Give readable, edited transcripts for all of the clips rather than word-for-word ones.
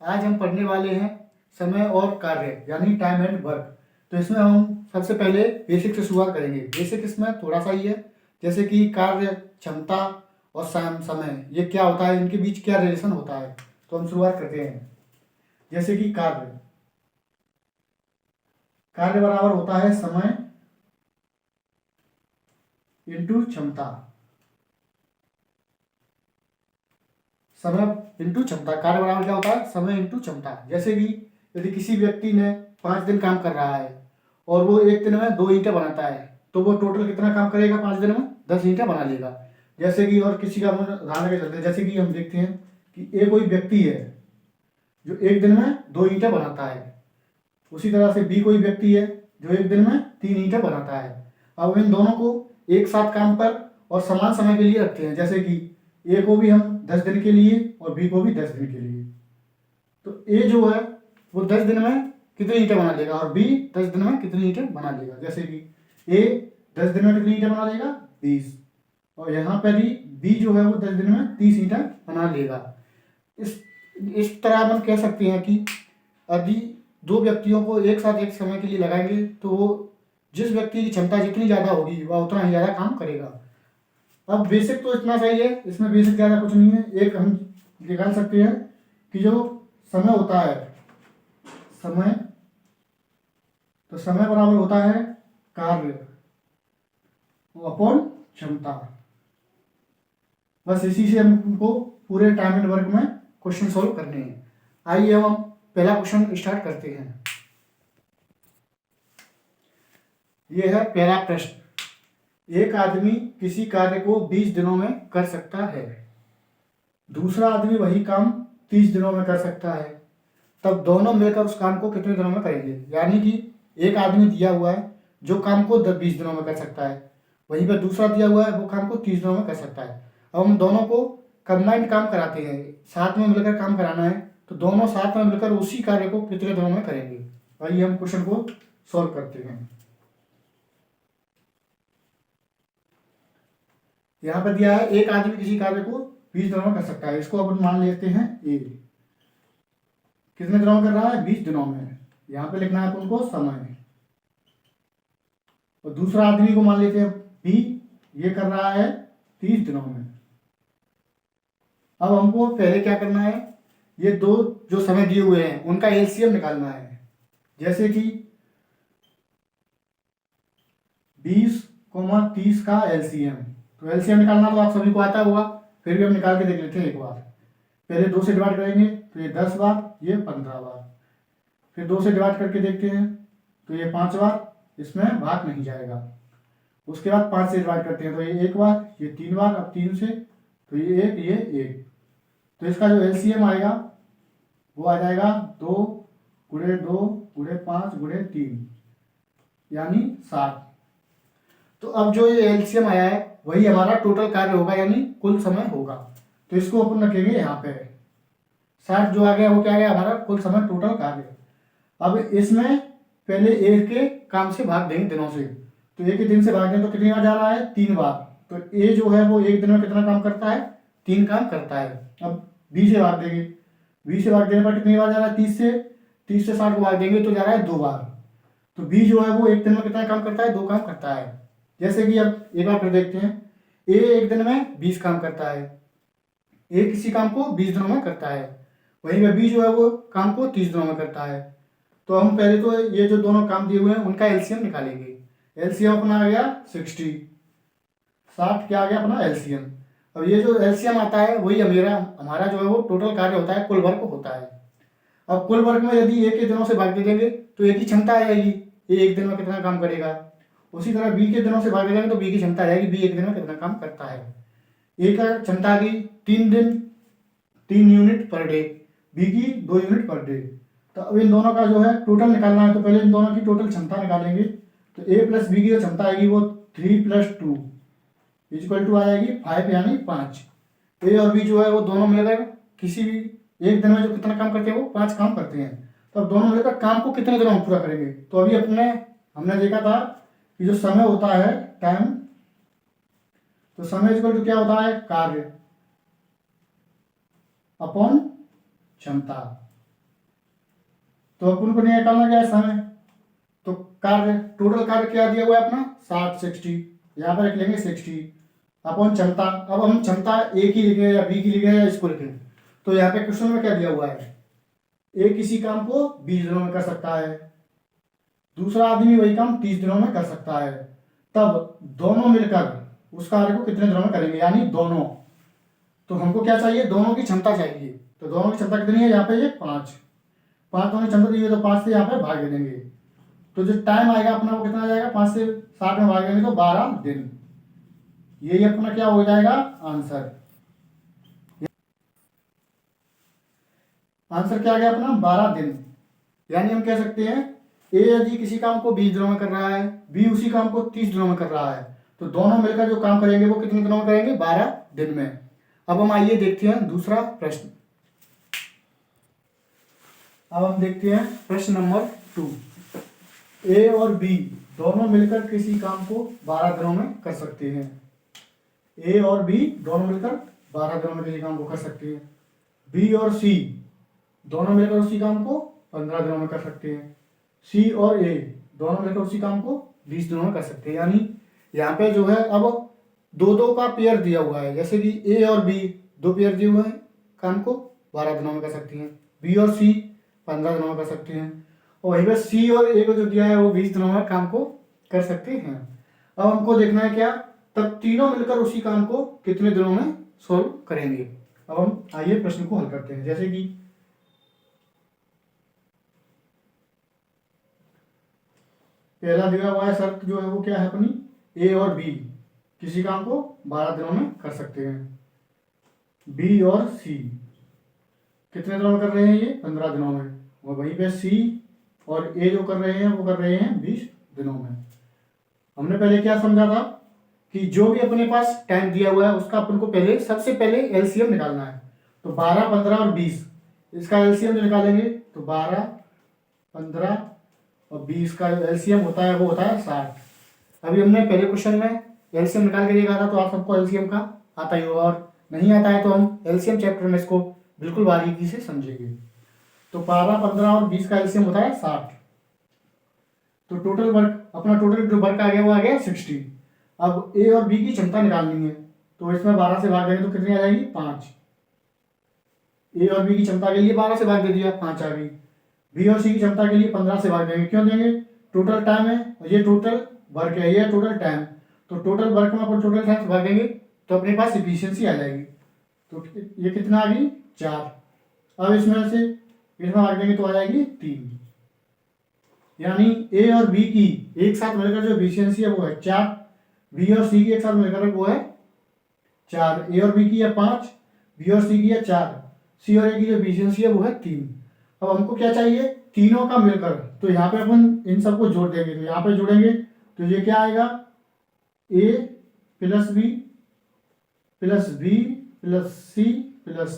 आज हम पढ़ने वाले हैं समय और कार्य यानी टाइम एंड वर्क। तो इसमें हम सबसे पहले बेसिक से शुरुआत करेंगे। बेसिक इसमें थोड़ा सा ही है, जैसे कि कार्य, क्षमता और समय ये क्या होता है, इनके बीच क्या रिलेशन होता है। तो हम शुरुआत करते हैं। जैसे कि कार्य कार्य बराबर होता है समय इंटू क्षमता। समय इंटू क्षमता, कार्य बराबर क्या होता है, समय इंटू क्षमता। जैसे कि यदि किसी व्यक्ति ने 5 दिन काम कर रहा है और वो एक दिन में 2 ईंटें बनाता है, तो वो टोटल कितना काम करेगा, 5 दिन में 10 ईंटें बना लेगा। जैसे कि और किसी का हम उदाहरण लेके चलते हैं। जैसे कि हम देखते हैं कि एक कोई व्यक्ति है जो एक दिन में 2 ईंटें बनाता है, उसी तरह से बी कोई व्यक्ति है जो एक दिन में 3 ईंटें बनाता है। अब इन दोनों को एक साथ काम पर और समान समय के लिए रखते हैं। जैसे कि ए को भी हम 10 दिन के लिए और बी को भी 10 दिन के लिए। तो ए जो है वो 10 दिन में कितनी ईंटें बना लेगा और बी 10 दिन में कितनी ईंटें बना लेगा। जैसे कि ए 10 दिन में कितनी ईंटें बना लेगा, 20। और यहाँ पर ही बी जो है वो 10 दिन में 30 ईंटें बना लेगा। इस तरह हम कह सकते हैं कि यदि दो व्यक्तियों को एक साथ एक समय के लिए लगाएंगे तो वो जिस व्यक्ति की क्षमता जितनी ज़्यादा होगी वह उतना ही ज़्यादा काम करेगा। अब बेसिक तो इतना सही है, इसमें बेसिक ज़्यादा कुछ नहीं है। एक हम निकाल सकते हैं कि जो समय होता है, समय तो समय बराबर होता है कार्य अपॉन क्षमता। बस इसी से हमको पूरे टाइम एंड वर्क में क्वेश्चन सॉल्व करने हैं। आइए हम पहला क्वेश्चन स्टार्ट करते हैं। ये है पहला प्रश्न। एक आदमी किसी कार्य को 20 दिनों में कर सकता है, दूसरा आदमी वही काम 30 दिनों में कर सकता है, तब दोनों मिलकर उस काम को कितने दिनों में करेंगे। यानी कि एक आदमी दिया हुआ है जो काम को 20 दिनों में कर सकता है, वहीं पर दूसरा दिया हुआ है वो काम को 30 दिनों में कर सकता है। अब हम दोनों को कंबाइंड काम कराते हैं, साथ में मिलकर काम कराना है, तो दोनों साथ में मिलकर उसी कार्य को कितने दिनों में करेंगे। आइए हम क्वेश्चन को सॉल्व करते हैं। यहाँ पर दिया है एक आदमी किसी कार्य को 20 दिनों में कर सकता है। इसको अपन मान लेते हैं ए। कितने दिनों में कर रहा है, 20 दिनों में। यहाँ पे लिखना है अपन को समय। और दूसरा आदमी को मान लेते हैं बी, ये कर रहा है 30 दिनों में। अब हमको पहले क्या करना है, ये दो जो समय दिए हुए हैं उनका एलसीएम निकालना है। जैसे कि 20, 30 का एलसीएम, तो एलसीएम निकालना तो आप सभी को आता होगा, फिर भी हम निकाल के देख लेते हैं एक बार। पहले 2 से डिवाइड करेंगे तो ये 10 बार, ये 15 बार। फिर 2 से डिवाइड करके देखते हैं तो ये 5 बार, इसमें भाग नहीं जाएगा। उसके बाद 5 से डिवाइड करते हैं तो ये 1 बार, ये 3 बार। अब 3 से तो ये 1, ये 1। तो इसका जो एलसीएम आएगा वो आ जाएगा 2 गुणे 2 गुणे 5 गुणे 3, यानी 7। तो अब जो ये एलसीएम आया है वही हमारा टोटल कार्य होगा, यानी कुल समय होगा। तो इसको अपन रखेंगे यहाँ पे। 60 जो आ गया वो क्या आ गया, हमारा कुल समय टोटल कार्य। अब इसमें पहले एक के काम से भाग देंगे दिनों से। तो एक ही दिन से भाग दें तो कितनी बार जा रहा है, 3 बार। तो ए जो है वो एक दिन में कितना काम करता है, 3 काम करता है। अब बी से भाग देंगे, बी से भाग देने पर कितनी बार जा रहा है, 30 से 60 को भाग देंगे तो जा रहा है 2 बार। तो बी जो है वो एक दिन में कितना काम करता है, 2 काम करता है। जैसे कि अब एक बार फिर देखते हैं, ए एक दिन में 20 काम करता है, ए किसी काम को 20 दिनों में करता है, वहीं पर बी जो है वो काम को 30 दिनों में करता है। तो हम पहले तो ये जो दोनों काम दिए हुए हैं उनका एलसीएम निकालेंगे। एलसीएम अपना आ गया 60, 60 क्या आ गया अपना एलसीएम। अब ये जो एलसीएम आता है वही हमारा जो है वो टोटल कार्य होता है, कुल वर्क होता है। अब कुल वर्क में यदि एक के दिनों से भाग दे देंगे तो एक ही क्षमता आ जाएगी, ये एक दिन में कितना काम करेगा। उसी तरह बी के दिनों से भाग दे देंगे तो बी की क्षमता आ जाएगी, बी एक दिन में कितना काम करता है। ए का क्षमता आ गई 3 दिन 3 यूनिट पर डे, बी की 2 यूनिट पर डे। तो अब इन दोनों का जो है टोटल निकालना है, तो पहले इन दोनों की टोटल क्षमता निकालेंगे। तो ए प्लस बी की जो क्षमता आएगी वो 3 + 2 = आ जाएगी 5, यानी 5। ए और बी जो है वो दोनों मिलकर किसी भी एक दिन में जो कितना काम करते हैं वो 5 काम करते हैं। तो अब दोनों मिलकर काम को कितने दिनों में पूरा करेंगे। तो अभी हमने देखा था कि जो समय होता है टाइम, तो समय = क्या होता है, कार्य अपॉन क्षमता। तो अपन को निकालना क्या है समय। तो कार्य, टोटल कार्य क्या दिया हुआ है अपना 60 यहाँ पर लिख लेंगे 60 अपन क्षमता। अब हम क्षमता ए की लिखे या बी की लिखे या इसको लिखे, तो यहाँ पे क्वेश्चन में क्या दिया हुआ है, ए किसी काम को 20 दिनों में कर सकता है, दूसरा आदमी वही काम 30 दिनों में कर सकता है, तब दोनों मिलकर उस कार्य को कितने दिनों में करेंगे, यानी दोनों। तो हमको क्या चाहिए, दोनों की क्षमता चाहिए। तो दोनों की क्षमता कितनी है, यहाँ पे ये 5 दोनों की क्षमता दी हुई है, तो 5 से यहाँ पे भाग दे देंगे। तो जो टाइम आएगा अपना वो कितना आ जाएगा, 5 से 60 में भाग देंगे तो 12 दिन। यही अपना क्या हो जाएगा आंसर। आंसर क्या आ गया अपना 12 दिन। यानी हम कह सकते हैं ए यदि किसी काम को 20 दिनों में कर रहा है, बी उसी काम को 30 दिनों में कर रहा है, तो दोनों मिलकर जो काम करेंगे वो कितने दिनों में करेंगे, 12 दिन में। अब हम आइए देखते हैं दूसरा प्रश्न। अब हम देखते हैं प्रश्न नंबर 2। ए और बी दोनों मिलकर किसी काम को 12 दिनों में कर सकते हैं। ए और बी दोनों मिलकर 12 दिनों में किसी काम को कर सकते हैं। बी और सी दोनों मिलकर उसी काम को 15 दिनों में कर सकते हैं। सी और ए दोनों मिलकर उसी काम को 20 दिनों में कर सकते हैं। यानी यहाँ पे जो है अब दो दो का पेयर दिया हुआ है, जैसे कि ए और बी दो पेयर दिए हुए हैं, काम को 12 दिनों में कर सकती हैं। बी और सी 15 दिनों में कर सकते हैं। और वहीं पर सी और ए को जो दिया है वो 20 दिनों में काम को कर सकते हैं। अब हमको देखना है क्या, तब तीनों मिलकर उसी काम को कितने दिनों में सोल्व करेंगे। अब हम आइए प्रश्न को हल करते हैं। जैसे कि पहला दिया हुआ है शर्त जो है वो क्या है अपनी, ए और बी किसी काम को 12 दिनों में कर सकते हैं। बी और सी कितने दिनों में कर रहे हैं, ये 15 दिनों में। और वहीं पे सी और ए जो कर रहे हैं वो कर रहे हैं 20 दिनों में। हमने पहले क्या समझा था कि जो भी अपने पास टाइम दिया हुआ है उसका अपन को पहले सबसे पहले एलसीएम निकालना है। तो 12, 15 और 20 इसका एलसीएम जो निकालेंगे तो 12, 15 और 20 का एलसीएम होता है वो होता है 60। अभी हमने पहले क्वेश्चन में एलसीएम निकाल के देखा था, तो आप सबको एलसीएम का आता ही होगा, और नहीं आता है तो हम एलसीएम चैप्टर में इसको बिल्कुल बारीकी से समझेंगे। तो 12, 15 और 20 का एलसीएम होता है 60। तो टोटल वर्क, अपना टोटल जो वर्क आ गया वो आ गया 60। अब ए और बी की क्षमता निकालनी है, तो इसमें 12 से भाग देंगे तो कितनी आ जाएगी 5। ए और बी की क्षमता के लिए 12 से भाग दे दिया, 5 आ गई। बी और सी की क्षमता के लिए 15 से भाग देंगे, क्यों देंगे, टोटल टाइम है और ये टोटल वर्क है, ये टोटल टाइम। तो टोटल वर्क में अपन टोटल टाइम से भाग देंगे तो अपने पास इफिशियंसी आ जाएगी। तो ये कितना आ गई 4। अब इसमें से इसमें भाग देंगे तो आ जाएगी 3। यानी ए और बी की एक साथ मिलकर जो इफिशियंसी है वो है 4, बी और सी की एक साथ मिलकर वो है 4। ए और बी की है 5, बी और सी की है 4, सी और ए की जो इफिशियंसी है वो है 3। अब हमको क्या चाहिए, तीनों का मिलकर। तो यहाँ पे अपन इन सबको जोड़ देंगे, तो यहाँ पे जोड़ेंगे तो ये क्या आएगा, A plus B plus B plus C plus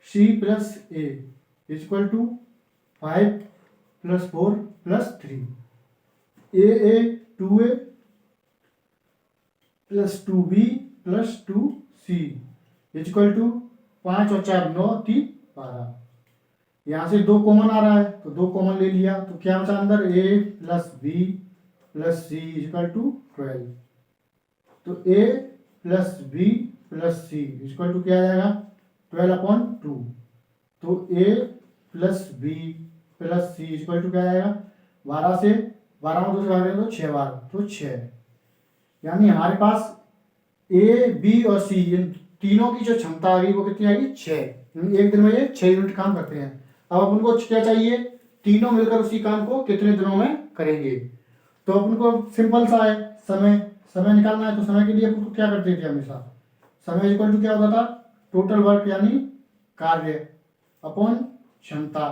C plus A equal to 5 plus 4 plus 3। ए 2a plus 2b plus 2c equal to 5 और 4 9 3 12। यहाँ से 2 कॉमन आ रहा है तो 2 कॉमन ले लिया, तो क्या बचा अंदर, a plus B plus C equal to 12। तो a plus B plus C equal to क्या आ जाएगा 12/2। तो a plus B plus C equal to क्या आएगा 12 से 12 में 2 से भाग देंगे तो 6 बार, तो 6। यानी हमारे पास ए बी और सी इन तीनों की जो क्षमता आ गई वो कितनी आएगी 6। एक दिन में ये 6 यूनिट काम करते हैं। अब अपन को क्या चाहिए, तीनों मिलकर उसी काम को कितने दिनों में करेंगे। तो अपन को सिंपल सा है, समय निकालना है। तो समय के लिए अपन को क्या करते थे हमेशा, समय इक्वल टू क्या होता था, टोटल वर्क यानी कार्य अपॉन क्षमता।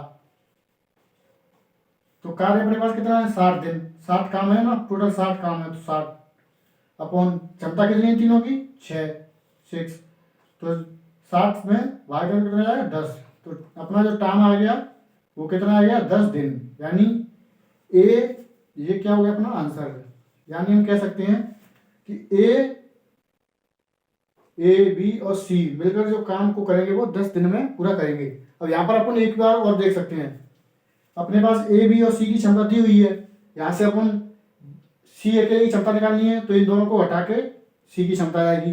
तो कार्य अपने पास कितना है 60 दिन, 60 काम है ना, टोटल 60 काम है, तो 60 अपॉन क्षमता कितनी है तीनों की 6। तो 60 में भाग करके कितना आएगा 10। तो अपना जो टाइम आ गया वो कितना आ गया 10 दिन। यानी ये क्या हो गया अपना आंसर। यानी हम कह सकते हैं कि ए बी और सी मिलकर जो काम को करेंगे वो 10 दिन में पूरा करेंगे। अब यहाँ पर अपन एक बार और देख सकते हैं, अपने पास ए बी और सी की क्षमता दी हुई है, यहाँ से अपन सी अकेले की क्षमता निकालनी है, तो इन दोनों को हटा के सी की क्षमता आएगी,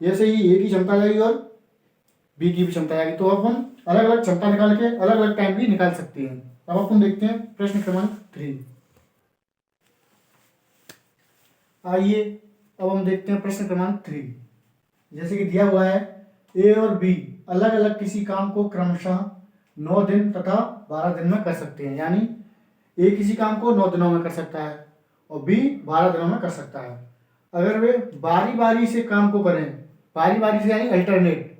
जैसे ही ए की क्षमता आएगी और बी की भी क्षमता आएगी, तो अपन अलग अलग क्षमता निकाल के अलग अलग टाइम भी निकाल सकते हैं। अब अपन देखते हैं प्रश्न क्रमांक 3। आइए अब हम देखते हैं प्रश्न क्रमांक 3। जैसे कि दिया हुआ है ए और बी अलग अलग किसी काम को क्रमशः 9 दिन तथा 12 दिन में कर सकते हैं, यानी ए किसी काम को 9 दिनों में कर सकता है और बी 12 दिनों में कर सकता है। अगर वे बारी बारी से काम को करें, बारी बारी से यानी अल्टरनेट,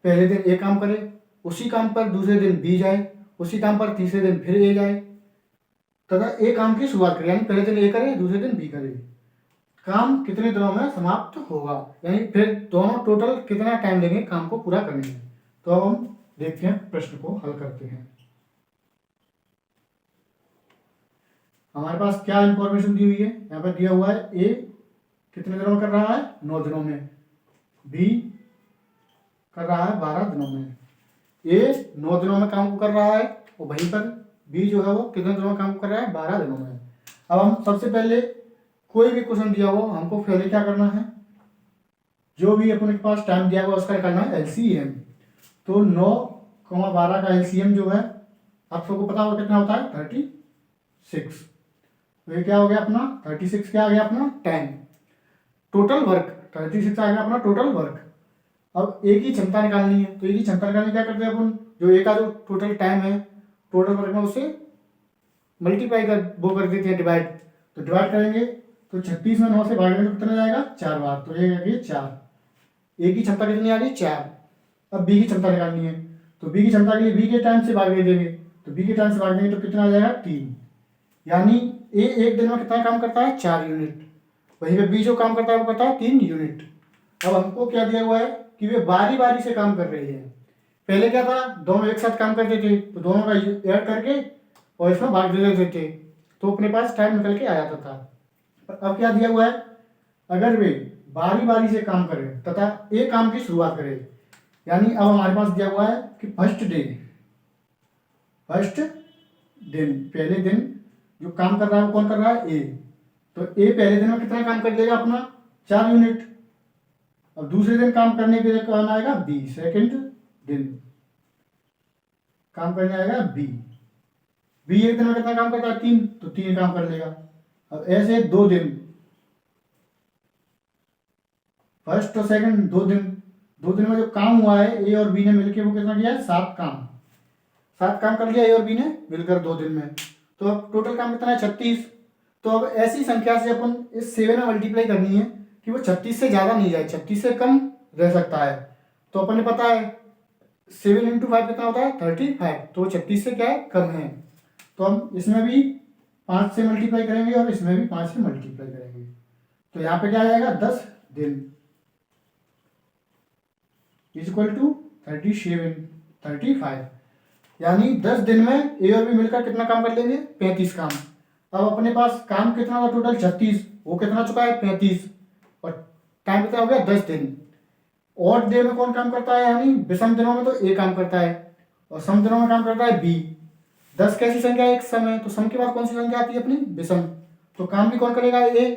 पहले दिन ए काम करे, उसी काम पर दूसरे दिन बी जाए, उसी काम पर तीसरे दिन फिर ए जाए तथा ए काम की शुरुआत करे, यानी पहले दिन ए करे दूसरे दिन बी करे, काम कितने दिनों में समाप्त होगा, यानी फिर दोनों टोटल कितना टाइम लेंगे काम को पूरा करने में। तो अब हम देखते हैं प्रश्न को हल करते हैं। हमारे पास क्या इंफॉर्मेशन दी हुई है, यहाँ पर दिया हुआ है ए कितने दिनों में कर रहा है 9 दिनों में, बी कर रहा है 12 दिनों में। ए 9 दिनों में काम को कर रहा है और वहीं पर बी जो है वो कितने दिनों में काम कर रहा है 12 दिनों में। अब हम सबसे पहले कोई भी क्वेश्चन दिया हो हमको पहले क्या करना है, जो भी अपने पास टाइम दिया हुआ उसका करना है एलसीएम। तो 9,12 का एलसीएम जो है आप सबको पता होगा कितना होता है 36। तो ये क्या हो गया अपना 36, क्या आ गया अपना टाइम, टोटल वर्क 36 आ गया अपना टोटल वर्क। अब ए की क्षमता निकालनी है, तो ए की क्षमता निकालनी क्या करते हैं अपन, जो ए का जो टोटल टाइम है टोटल वर्क में उसे मल्टीप्लाई कर देते हैं डिवाइड। तो डिवाइड करेंगे तो 36 में 9 से भागेंगे तो कितना जाएगा 4 बार, तो ये आ गई 4। ए की क्षमता कितनी आ गई 4। अब बी की क्षमता निकालनी है, तो बी की क्षमता के लिए बी के टाइम से भाग दे देंगे, तो बी के टाइम से भाग देंगे तो कितना आ जाएगा 3, यानी ए एक दिन में कितना काम करता है 4 यूनिट, वहीं पे बी जो काम करता है वो करता है 3 यूनिट। अब हमको क्या दिया हुआ है कि वे बारी बारी से काम कर रहे हैं। पहले क्या था दोनों एक साथ काम करते थे, तो दोनों का ऐड करके और इसमें भाग दे देते थे, तो अपने पास टाइम निकल के आ जाता था। पर अब क्या दिया हुआ है, अगर वे बारी बारी से काम करें तथा एक काम की शुरुआत करें, यानी अब हमारे पास दिया हुआ है कि फर्स्ट दिन पहले दिन जो काम कर रहा है वो कौन कर रहा है ए, तो ए पहले दिन में कितना काम कर लेगा अपना 4 यूनिट। अब दूसरे दिन काम करने के लिए कौन आएगा बी, सेकंड दिन काम करने आएगा बी एक दिन में कितना काम करता है 3, तो 3 काम कर लेगा। अब ऐसे 2 दिन, फर्स्ट और सेकंड 2 दिन में जो काम हुआ है ए और बी ने मिलकर वो कितना किया है 7 काम कर लिया ए और बी ने मिलकर 2 दिन में। तो अब टोटल काम कितना है 36। तो अब ऐसी संख्या से अपन इस 7 में मल्टीप्लाई करनी है कि वो 36 से ज़्यादा नहीं जाए, 36 से कम रह सकता है। तो अपन ने पता है 7 × 5 कितना होता है 35, तो 36 से क्या है कम है। तो हम इसमें भी 5 से मल्टीप्लाई करेंगे और इसमें भी 5 से मल्टीप्लाई करेंगे, तो यहाँ पे क्या आ जाएगा 10 दिन इक्वल टू 35, यानी 10 दिन में ए और बी मिलकर कितना काम कर लेंगे 35 काम। अब अपने पास काम कितना हुआ टोटल 36, वो कितना चुका है 35, और टाइम कितना हो गया 10 दिन। और डे में कौन काम करता है, यानी विषम दिनों में तो ए काम करता है और सम दिनों में काम करता है बी। 10 कैसी संख्या है एक सम है, तो सम के बाद कौन सी संख्या आती है अपनी विषम, तो काम भी कौन करेगा ए।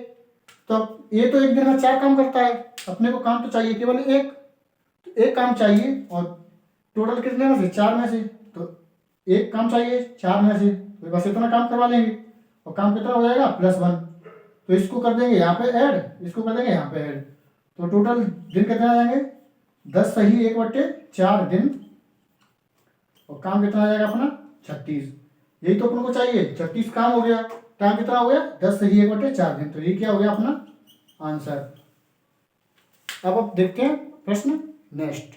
तो ए तो एक दिन में 4 काम करता है, अपने को काम तो चाहिए केवल एक, तो एक काम चाहिए और टोटल कितने में से 4 में से, तो एक काम चाहिए 4 में से, तो बस इतना काम करवा लेंगे और काम कितना हो जाएगा +1। तो इसको कर देंगे यहाँ पे ऐड, इसको कर देंगे यहाँ पे ऐड, तो टोटल दिन कितने आ जाएंगे 10 सही 1/4 दिन, और काम कितना आ जाएगा अपना 36। यही तो अपन को चाहिए, 36 काम हो गया, टाइम कितना हो गया 10 सही 1/4 दिन, तो ये क्या हो गया अपना आंसर। अब देखते हैं प्रश्न नेक्स्ट।